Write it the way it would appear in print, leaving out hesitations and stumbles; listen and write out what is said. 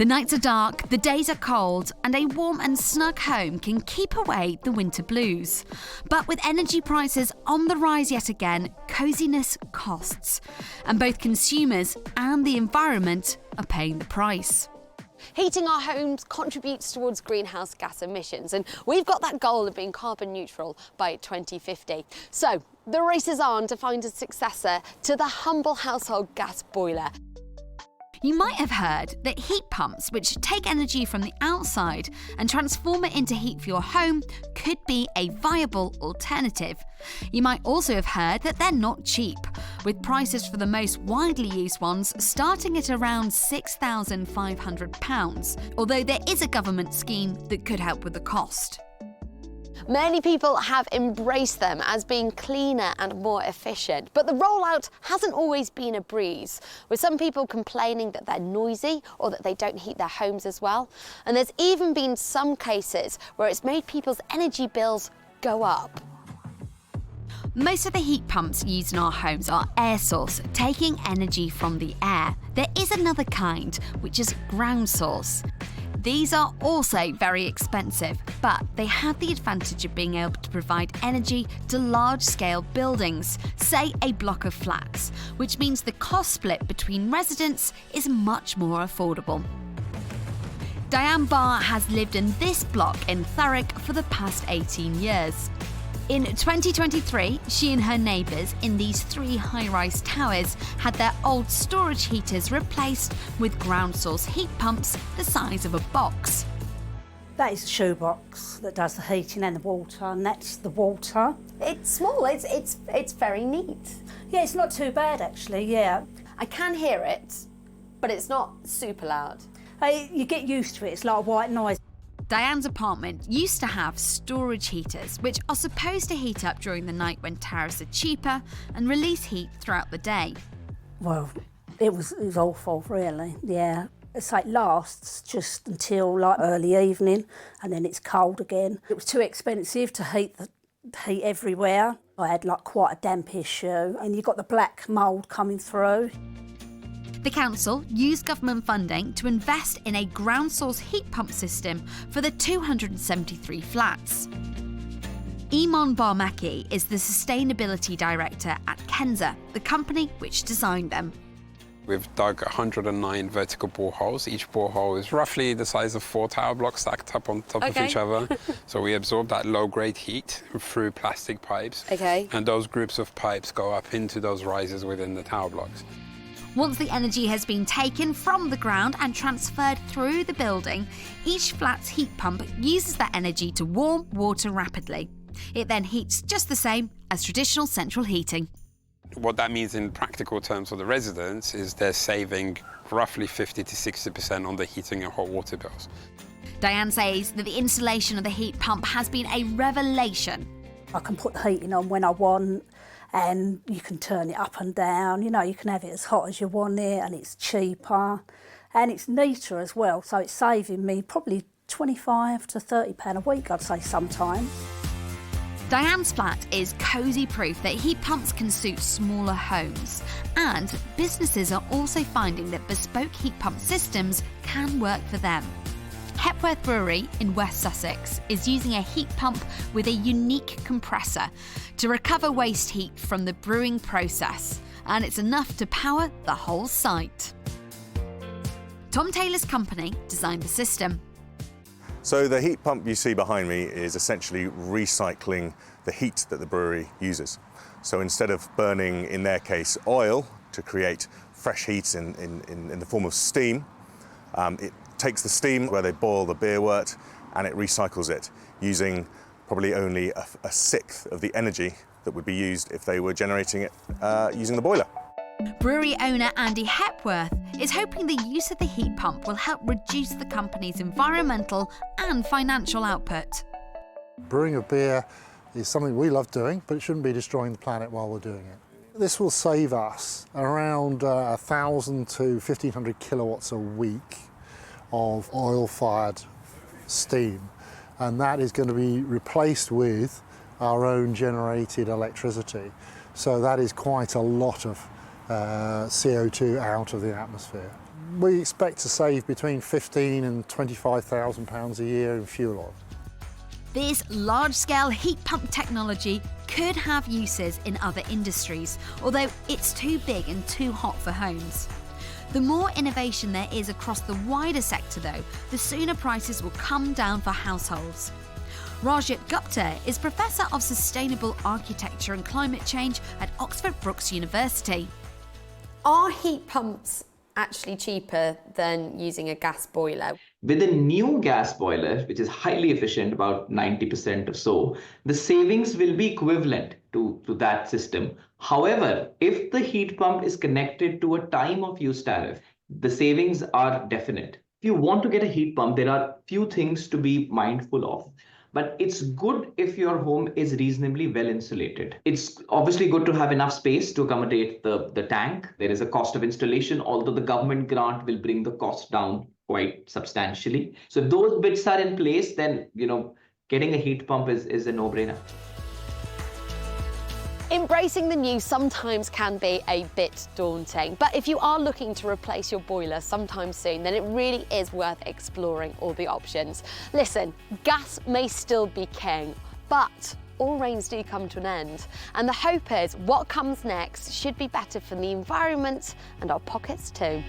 The nights are dark, the days are cold, and a warm and snug home can keep away the winter blues. But with energy prices on the rise yet again, coziness costs. And both consumers and the environment are paying the price. Heating our homes contributes towards greenhouse gas emissions, and we've got that goal of being carbon neutral by 2050. So the race is on to find a successor to the humble household gas boiler. You might have heard that heat pumps, which take energy from the outside and transform it into heat for your home, could be a viable alternative. You might also have heard that they're not cheap, with prices for the most widely used ones starting at around £6,500, although there is a government scheme that could help with the cost. Many people have embraced them as being cleaner and more efficient, but the rollout hasn't always been a breeze, with some people complaining that they're noisy or that they don't heat their homes as well. And there's even been some cases where it's made people's energy bills go up. Most of the heat pumps used in our homes are air source, taking energy from the air. There is another kind, which is ground source. These are also very expensive, but they have the advantage of being able to provide energy to large-scale buildings, say a block of flats, which means the cost split between residents is much more affordable. Diane Barr has lived in this block in Thurrock for the past 18 years. In 2023, she and her neighbours in these 3 high-rise towers had their old storage heaters replaced with ground source heat pumps the size of a box. That is the shoebox that does the heating and the water, and that's the water. It's small, it's very neat. Yeah, it's not too bad actually, yeah. I can hear it, but it's not super loud. You get used to it, it's like a white noise. Diane's apartment used to have storage heaters, which are supposed to heat up during the night when tariffs are cheaper and release heat throughout the day. Well, it was awful, really, yeah. It's like lasts just until like early evening, and then it's cold again. It was too expensive to heat everywhere. I had like quite a damp issue, and you got the black mould coming through. The council used government funding to invest in a ground source heat pump system for the 273 flats. Iman Barmaki is the Sustainability Director at Kenza, the company which designed them. We've dug 109 vertical boreholes. Each borehole is roughly the size of 4 tower blocks stacked up on top of each other. So we absorb that low-grade heat through plastic pipes. And those groups of pipes go up into those risers within the tower blocks. Once the energy has been taken from the ground and transferred through the building, each flat's heat pump uses that energy to warm water rapidly. It then heats just the same as traditional central heating. What that means in practical terms for the residents is they're saving roughly 50 to 60% on the heating and hot water bills. Diane says that the installation of the heat pump has been a revelation. I can put the heating on when I want, and you can turn it up and down. You know, you can have it as hot as you want it, and it's cheaper, and it's neater as well. So it's saving me probably £25 to £30 a week, I'd say sometimes. Diane's flat is cosy proof that heat pumps can suit smaller homes, and businesses are also finding that bespoke heat pump systems can work for them. Hepworth Brewery in West Sussex is using a heat pump with a unique compressor to recover waste heat from the brewing process, and it's enough to power the whole site. Tom Taylor's company designed the system. So the heat pump you see behind me is essentially recycling the heat that the brewery uses. So instead of burning, in their case, oil to create fresh heat in the form of steam, it takes the steam where they boil the beer wort and it recycles it using probably only a sixth of the energy that would be used if they were generating it using the boiler. Brewery owner Andy Hepworth is hoping the use of the heat pump will help reduce the company's environmental and financial output. Brewing of beer is something we love doing, but it shouldn't be destroying the planet while we're doing it. This will save us around 1,000 to 1,500 kilowatts a week of oil-fired steam, and that is going to be replaced with our own generated electricity. So that is quite a lot of CO2 out of the atmosphere. We expect to save between £15,000 and £25,000 a year in fuel oil. This large-scale heat pump technology could have uses in other industries, although it's too big and too hot for homes. The more innovation there is across the wider sector though, the sooner prices will come down for households. Rajat Gupta is Professor of Sustainable Architecture and Climate Change at Oxford Brookes University. Are heat pumps actually cheaper than using a gas boiler? With a new gas boiler, which is highly efficient, about 90% or so, the savings will be equivalent to that system. However, if the heat pump is connected to a time of use tariff, the savings are definite. If you want to get a heat pump, there are few things to be mindful of. But it's good if your home is reasonably well insulated. It's obviously good to have enough space to accommodate the tank. There is a cost of installation, although the government grant will bring the cost down quite substantially. So if those bits are in place, then getting a heat pump is a no-brainer. Embracing the new sometimes can be a bit daunting, but if you are looking to replace your boiler sometime soon, then it really is worth exploring all the options. Listen, gas may still be king, but all rains do come to an end. And the hope is what comes next should be better for the environment and our pockets too.